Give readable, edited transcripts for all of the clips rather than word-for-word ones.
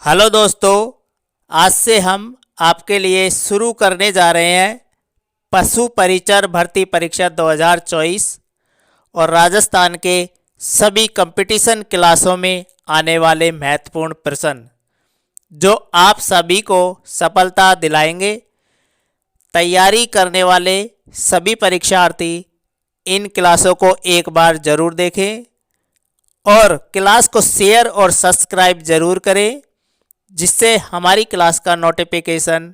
Hello दोस्तों, आज से हम आपके लिए शुरू करने जा रहे हैं पशु परिचर भर्ती परीक्षा 2024 और राजस्थान के सभी कंपटीशन क्लासों में आने वाले महत्वपूर्ण प्रश्न जो आप सभी को सफलता दिलाएंगे। तैयारी करने वाले सभी परीक्षार्थी इन क्लासों को एक बार ज़रूर देखें और क्लास को शेयर और सब्सक्राइब ज़रूर करें, जिससे हमारी क्लास का नोटिफिकेशन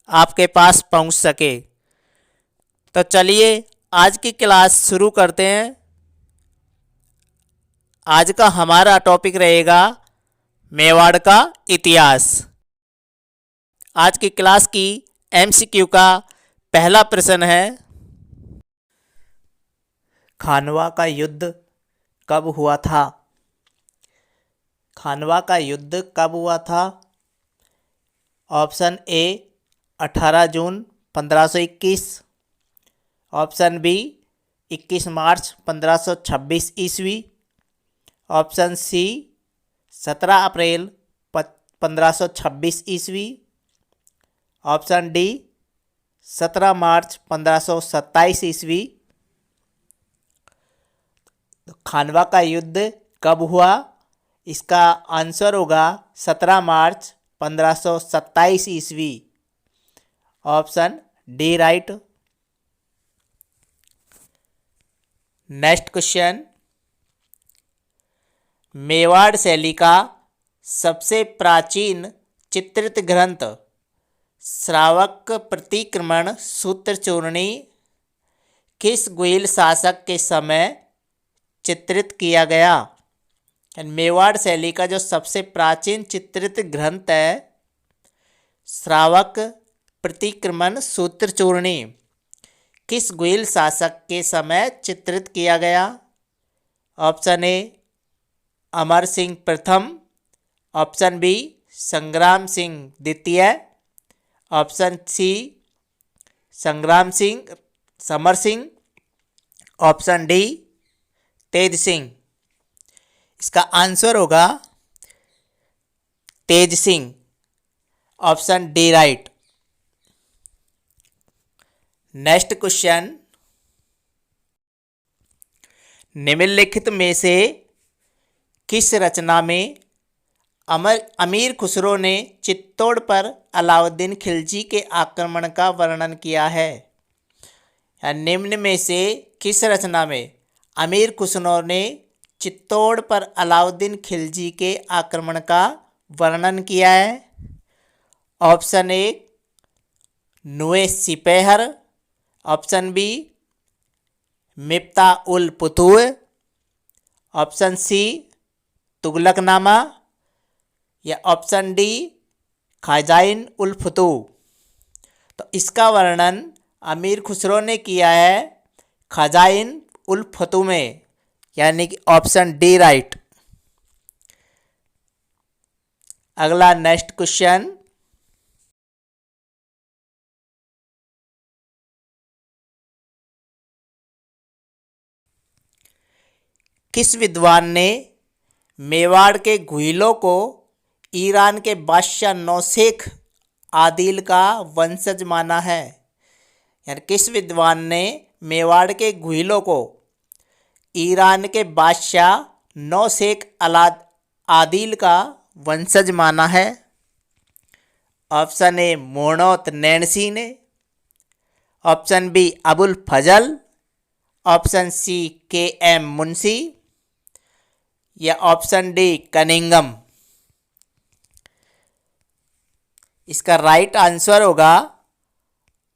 आपके पास पहुंच सके। तो चलिए आज की क्लास शुरू करते हैं। आज का हमारा टॉपिक रहेगा मेवाड़ का इतिहास। आज की क्लास की एमसीक्यू का पहला प्रश्न है, खानवा का युद्ध कब हुआ था? खानवा का युद्ध कब हुआ था? ऑप्शन ए 18 जून 1521, ऑप्शन बी 21 मार्च 1526 ईस्वी, ऑप्शन सी 17 अप्रैल 1526 ईस्वी, ऑप्शन डी 17 मार्च 1527 ईस्वी। खानवा का युद्ध कब हुआ? इसका आंसर होगा 17 मार्च 1527 ईस्वी। Option D right. Next question, Mewar शैली का सबसे प्राचीन चित्रित ग्रंथ श्रावक प्रतिक्रमण सूत्र चूर्णी किस गुहिल शासक के समय चित्रित किया गया? मेवाड़ शैली का जो सबसे प्राचीन चित्रित ग्रंथ है श्रावक प्रतिक्रमण सूत्र चूर्णी किस गुहिल शासक के समय चित्रित किया गया? ऑप्शन ए अमर सिंह प्रथम, ऑप्शन बी संग्राम सिंह द्वितीय, option C Sangram Singh Samar Singh, option D Tej Singh. इसका आंसर होगा Tej Singh. Option D right. Next question, निम्नलिखित में से किस रचना में अमीर खुसरो ने चित्तौड़ पर अलाउद्दीन खिलजी के आक्रमण का वर्णन किया है? निम्न में से किस रचना में अमीर खुसरो ने चित्तौड़ पर अलाउद्दीन खिलजी के आक्रमण का वर्णन किया है? Option A Nuh Sipihr, option B Miftah ul Futuh, option C Tughlaqnama या ऑप्शन डी खजाइन उल फुतूह। तो इसका वर्णन अमीर खुसरो ने किया है खजाइन उल फुतूह में, यानी कि ऑप्शन डी राइट। अगला नेक्स्ट क्वेश्चन, किस विद्वान ने मेवाड़ के गुहिलों को ईरान के बादशाह नौशेख आदिल का वंशज माना है? यानी किस विद्वान ने मेवाड़ के गुहिलों को ईरान के बादशाह नौशेख आदिल का वंशज माना है? ऑप्शन ए मोहम्मद नैनसी ने, option B Abul Fazal, option C K M Munshi या ऑप्शन डी कनिंगम। इसका राइट आंसर होगा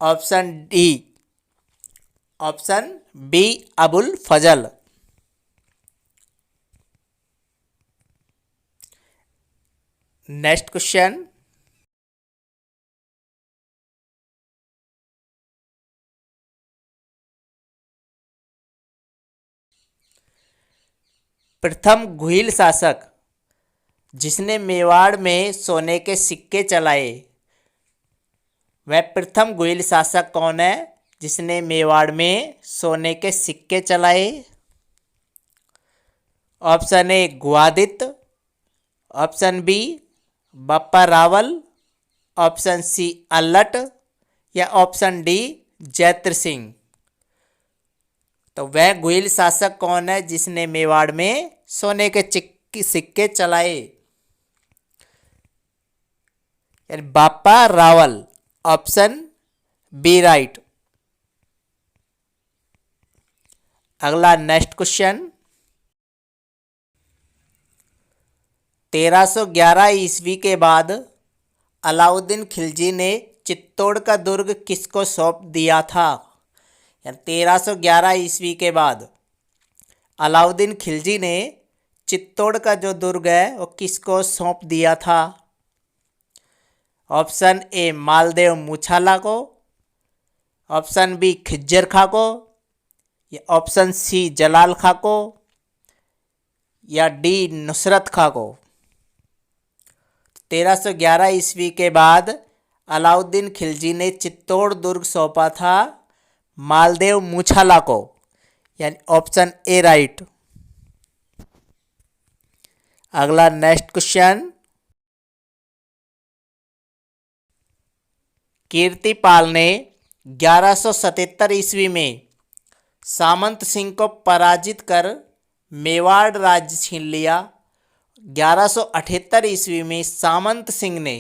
option D, option B Abul Fazal. Next question, प्रथम गुहिल शासक जिसने मेवाड़ में सोने के सिक्के चलाए, वह प्रथम गुहिल शासक कौन है जिसने मेवाड़ में सोने के सिक्के चलाए? Option A Gwadit, option B Bappa Rawal, option C Allat या ऑप्शन डी जैत्र सिंह। तो वह गुइल शासक कौन है जिसने मेवाड़ में सोने के सिक्के चलाए? यानी Bappa Rawal, option B right. अगला नेक्स्ट क्वेश्चन, 1311 ईस्वी के बाद अलाउद्दीन खिलजी ने चित्तौड़ का दुर्ग किसको सौंप दिया था? यानी 1311 ईस्वी के बाद अलाउद्दीन खिलजी ने चित्तौड़ का जो दुर्ग है वो किसको सौंप दिया था? ऑप्शन ए मालदेव मूछाला को, ऑप्शन बी खिज्जर खां को, या ऑप्शन सी जलाल खां को, या डी नुसरत खां को। 1311 ईस्वी के बाद अलाउद्दीन खिलजी ने चित्तौड़ दुर्ग सौंपा था मालदेव मूछाला को, यानी ऑप्शन ए राइट। अगला नेक्स्ट क्वेश्चन, कीर्तिपाल ने 1177 ईस्वी में सामंत सिंह को पराजित कर मेवाड़ राज्य छीन लिया। 1178 ईस्वी में सामंत सिंह ने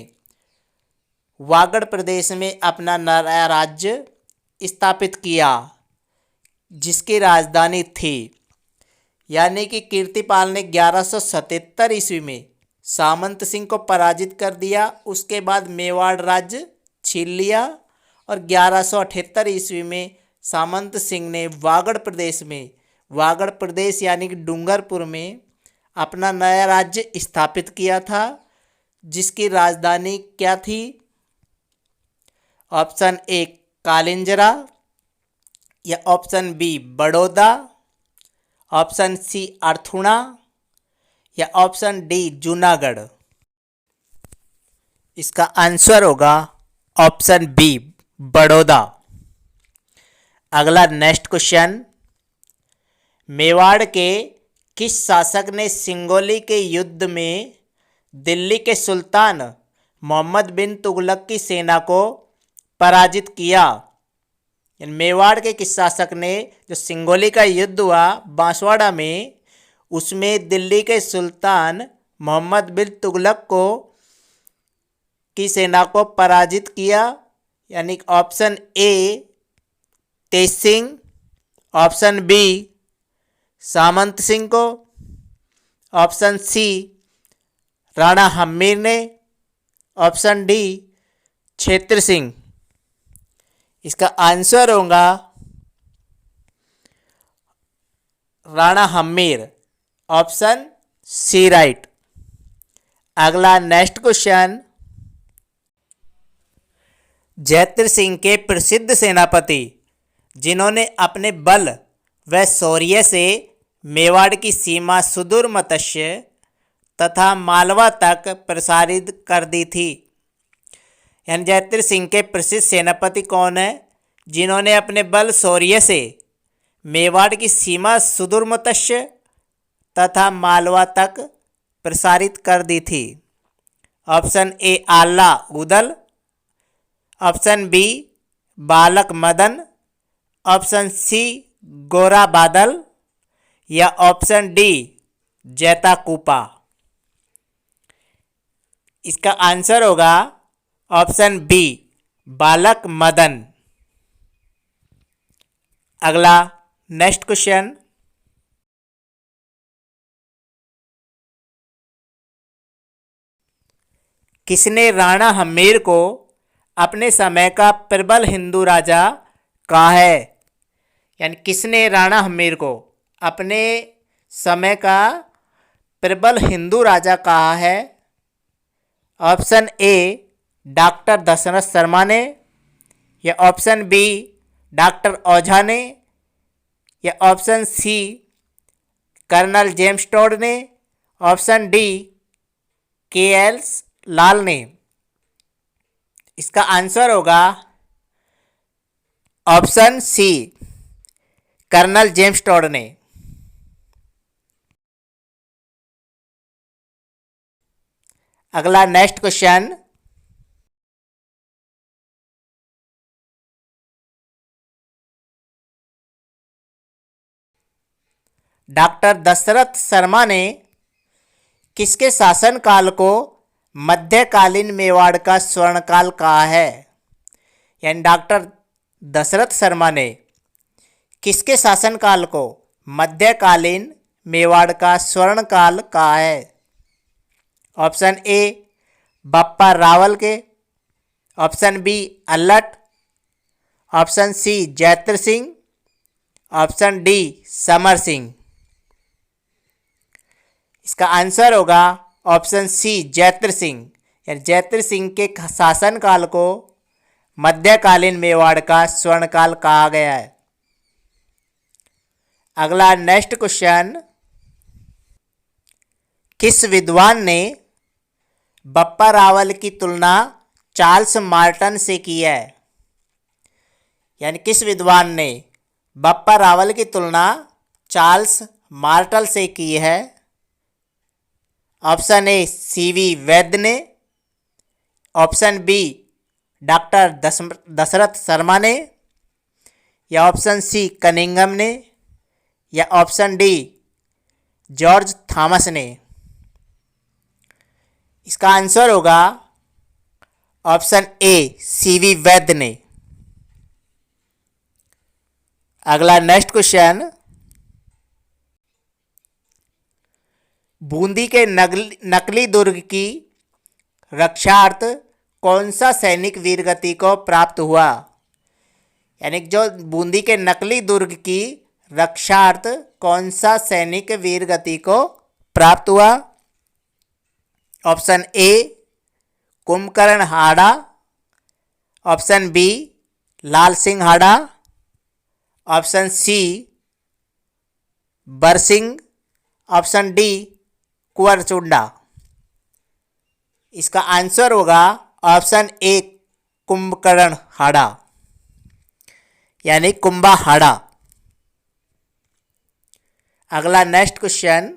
वागड़ प्रदेश में अपना नया राज्य स्थापित किया जिसकी राजधानी थी। यानी कि कीर्तिपाल ने 1177 ईस्वी में सामंत सिंह को पराजित कर दिया, उसके बाद मेवाड़ राज्य छीन लिया और 1178 ईस्वी में सामंत सिंह ने वागड़ प्रदेश में, वागड़ प्रदेश यानी कि डूंगरपुर में अपना नया राज्य स्थापित किया था जिसकी राजधानी क्या थी? ऑप्शन ए कालिंजरा, या option B Baroda, option C Arthuna, या ऑप्शन डी जूनागढ़। इसका आंसर होगा ऑप्शन बी बड़ौदा। अगला नेक्स्ट क्वेश्चन, मेवाड़ के किस शासक ने सिंगोली के युद्ध में दिल्ली के सुल्तान मोहम्मद बिन तुगलक की सेना को पराजित किया? मेवाड़ के किस शासक ने जो सिंगोली का युद्ध हुआ बांसवाड़ा में, उसमें दिल्ली के सुल्तान मोहम्मद बिन तुगलक को की सेना को पराजित किया? यानी option A Tej Singh, option B Samant Singh को, ऑप्शन सी राणा हम्मीर ने, ऑप्शन डी क्षेत्र सिंह। इसका आंसर होगा Rana Hammir, option C right. अगला नेक्स्ट क्वेश्चन, जैत्र सिंह के प्रसिद्ध सेनापति जिन्होंने अपने बल व शौर्य से मेवाड़ की सीमा सुदूर मत्स्य तथा मालवा तक प्रसारित कर दी थी। यानी जैत्र सिंह के प्रसिद्ध सेनापति कौन है जिन्होंने अपने बल शौर्य से मेवाड़ की सीमा सुदूर मत्स्य तथा मालवा तक प्रसारित कर दी थी? Option A Alha Udal, option B बालक मदन, ऑप्शन सी गोरा बादल, या ऑप्शन डी जैता कूपा। इसका आंसर होगा ऑप्शन बी बालक मदन। अगला नेक्स्ट क्वेश्चन, किसने राणा हम्मीर को अपने समय का प्रबल हिंदू राजा कहा है? यानी किसने राणा हम्मीर को अपने समय का प्रबल हिंदू राजा कहा है? Option A doctor Dasharath Sharma ने, या ऑप्शन बी डॉक्टर ओझा ने, या option C colonel James Tod ने, ऑप्शन डी के.एल. लाल ने। इसका आंसर होगा option C colonel James Tod ने। अगला next question, doctor Dasharath Sharma ने किसके शासनकाल को मध्यकालीन मेवाड़ का स्वर्णकाल कहा है? यानी डॉक्टर दशरथ शर्मा ने किसके शासनकाल को मध्यकालीन मेवाड़ का स्वर्णकाल कहा है? ऑप्शन ए बप्पा रावल के, option B Allat, option C Jaitra Singh, option D Samar Singh. इसका आंसर होगा ऑप्शन सी जैत्र सिंह। यानी जैत्र सिंह के शासनकाल को मध्यकालीन मेवाड़ का स्वर्णकाल कहा गया है। अगला नेक्स्ट क्वेश्चन, किस विद्वान ने बप्पा रावल की तुलना चार्ल्स मार्टन से की है? यानी किस विद्वान ने बप्पा रावल की तुलना चार्ल्स मार्टन से की है? ऑप्शन ए सीवी वैद्य ने, option B doctor Dasharath Sharma ने, या ऑप्शन सी कनिंघम ने, या ऑप्शन डी जॉर्ज थॉमस ने। इसका आंसर होगा ऑप्शन ए सीवी वैद्य ने। अगला नेक्स्ट क्वेश्चन, बूंदी के नकली दुर्ग की रक्षार्थ कौन सा सैनिक वीरगति को प्राप्त हुआ? यानी जो बूंदी के नकली दुर्ग की रक्षार्थ कौन सा सैनिक वीरगति को प्राप्त हुआ? Option A Kumbhakarna Hada, option B Lal Singh Hada, option C Barsingh, option D Kunwarchunda. इसका आंसर होगा ऑप्शन ए कुंभकर्ण हाड़ा, यानी कुंभा हाड़ा। अगला नेक्स्ट क्वेश्चन,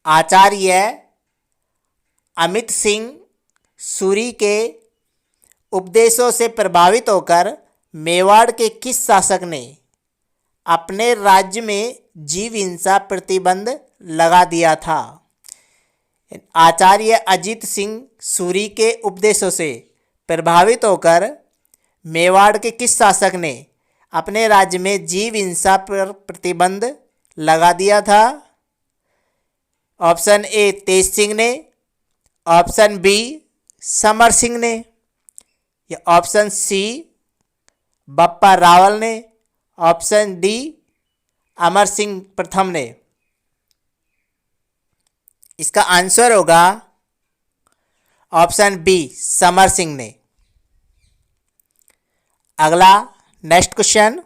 आचार्य अमित सिंह सूरी के उपदेशों से प्रभावित होकर मेवाड़ के किस शासक ने अपने राज्य में जीव हिंसा प्रतिबंध लगा दिया था? आचार्य अजित सिंह सूरी के उपदेशों से प्रभावित होकर मेवाड़ के किस शासक ने अपने राज्य में जीव हिंसा पर प्रतिबंध लगा दिया था? ऑप्शन ए तेज सिंह ने, ऑप्शन बी समर सिंह ने, या ऑप्शन सी बप्पा रावल ने, ऑप्शन डी अमर सिंह प्रथम ने। इसका आंसर होगा ऑप्शन बी समर सिंह ने। अगला नेक्स्ट क्वेश्चन,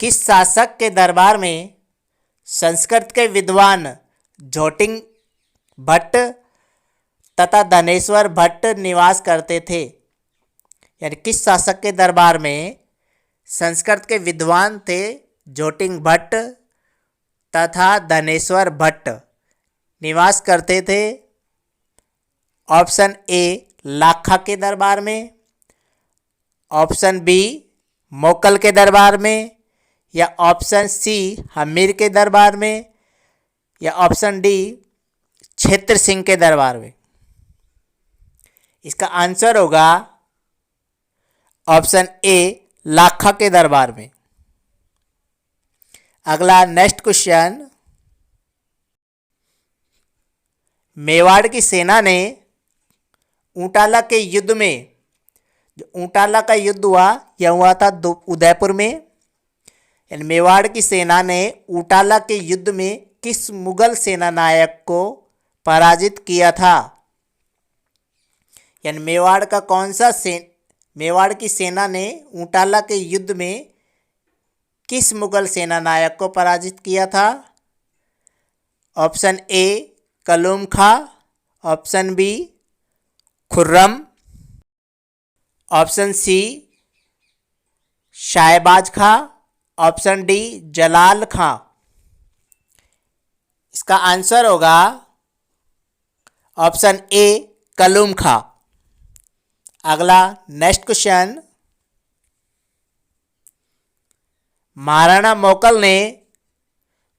किस शासक के दरबार में संस्कृत के विद्वान झोटिंग भट्ट तथा धनेश्वर भट्ट निवास करते थे? यानी किस शासक के दरबार में संस्कृत के विद्वान थे झोटिंग भट्ट तथा धनेश्वर भट्ट निवास करते थे? ऑप्शन ए लाखा के दरबार में, ऑप्शन बी मोकल के दरबार में, या ऑप्शन सी हमीर के दरबार में, या ऑप्शन डी क्षेत्र सिंह के दरबार में। इसका आंसर होगा ऑप्शन ए लाखा के दरबार में। अगला नेक्स्ट क्वेश्चन, मेवाड़ की सेना ने ऊंटाला के युद्ध में, जो ऊंटाला का युद्ध हुआ यह हुआ था उदयपुर में, यानी मेवाड़ की सेना ने ऊंटाला के युद्ध में किस मुगल सेना नायक को पराजित किया था? यानी मेवाड़ का कौन सा मेवाड़ की सेना ने ऊंटाला के युद्ध में किस मुगल सेना नायक को पराजित किया था? Option A Kalum Khan, option B Khurram, option C Shahbaz Khan, option D Jalal Khan. इसका आंसर होगा ऑप्शन ए कलूम खां। अगला नेक्स्ट क्वेश्चन, महाराणा मोकल ने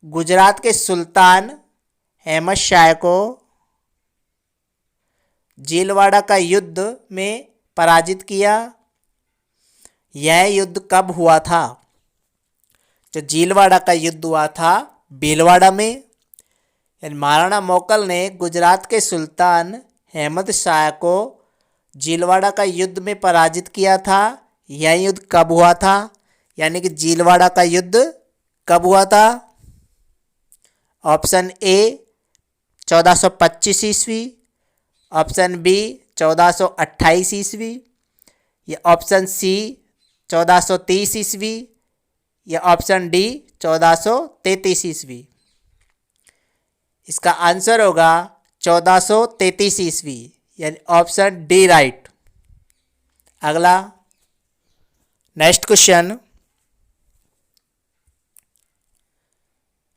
गुजरात के सुल्तान अहमद शाह को जीलवाड़ा का युद्ध में पराजित किया। यह युद्ध कब हुआ था? जो जीलवाड़ा का युद्ध हुआ था भीलवाड़ा में, यानी महाराणा मोकल ने गुजरात के सुल्तान अहमद शाह को जीलवाड़ा का युद्ध में पराजित किया था। यह युद्ध कब हुआ था? यानी कि जीलवाड़ा का युद्ध कब हुआ था? ऑप्शन ए 1425 ईस्वी, ऑप्शन बी 1428 ईस्वी, या ऑप्शन सी 1430 ईस्वी, या ऑप्शन डी 1433 ईस्वी। इसका आंसर होगा 1433 ईस्वी, यानी ऑप्शन डी राइट। अगला नेक्स्ट क्वेश्चन,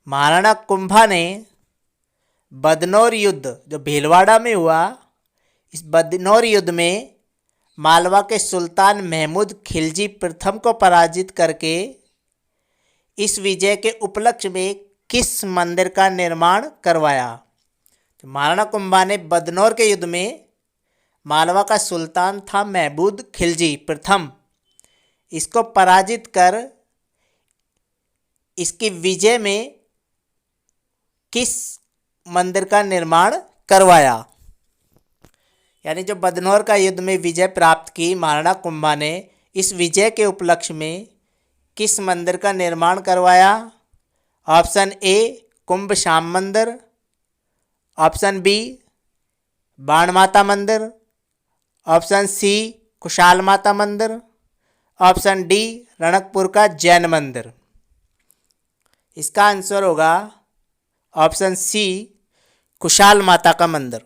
महाराणा कुंभा ने बदनौर युद्ध जो भीलवाड़ा में हुआ, इस बदनौर युद्ध में मालवा के सुल्तान महमूद खिलजी प्रथम को पराजित करके इस विजय के उपलक्ष्य में किस मंदिर का निर्माण करवाया? तो महाराणा कुंभा ने बदनौर के युद्ध में मालवा का सुल्तान था महमूद खिलजी प्रथम, इसको पराजित कर इसकी विजय में किस मंदिर का निर्माण करवाया? यानी जो बदनौर का युद्ध में विजय प्राप्त की महाराणा कुंभा ने, इस विजय के उपलक्ष्य में किस मंदिर का निर्माण करवाया? ऑप्शन ए कुंभ श्याम मंदिर, ऑप्शन बी बाण माता मंदिर, ऑप्शन सी कुशाल माता मंदिर, ऑप्शन डी रणकपुर का जैन मंदिर। इसका आंसर होगा ऑप्शन सी कुशाल माता का मंदिर।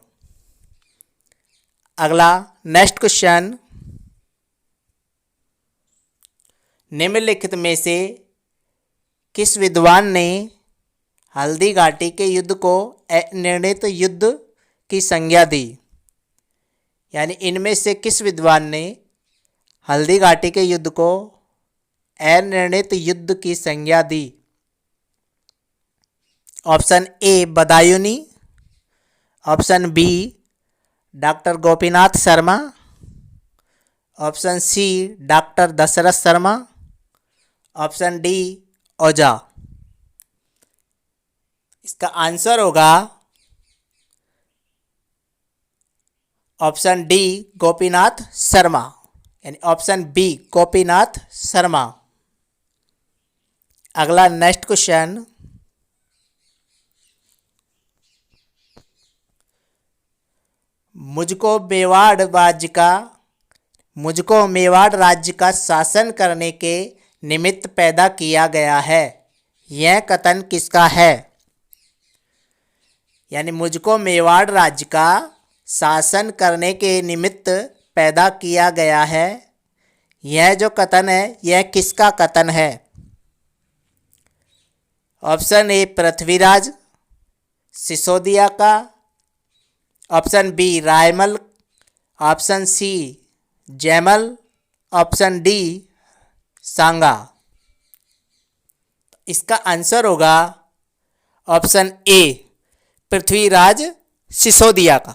अगला नेक्स्ट क्वेश्चन, निम्नलिखित में से किस विद्वान ने हल्दी घाटी के युद्ध को अनिर्णित युद्ध की संज्ञा दी? यानी इनमें से किस विद्वान ने हल्दी घाटी के युद्ध को अनिर्णित युद्ध की संज्ञा दी? Option A Badayuni, option B doctor Gopinath Sharma, option C doctor Dasharath Sharma, option D Ojha. इसका आंसर होगा ऑप्शन डी गोपीनाथ शर्मा, यानी ऑप्शन बी गोपीनाथ शर्मा। अगला नेक्स्ट क्वेश्चन, मुझको मेवाड़ राज्य का शासन करने के निमित्त पैदा किया गया है। यह कथन किसका है? यानी मुझको मेवाड़ राज्य का शासन करने के निमित्त पैदा किया गया है, यह जो कथन है यह किसका कथन है? ऑप्शन ए पृथ्वीराज सिसोदिया का, option B Raimal, option C Jaimal, option D Sanga. इसका आंसर होगा ऑप्शन ए पृथ्वीराज सिसोदिया का।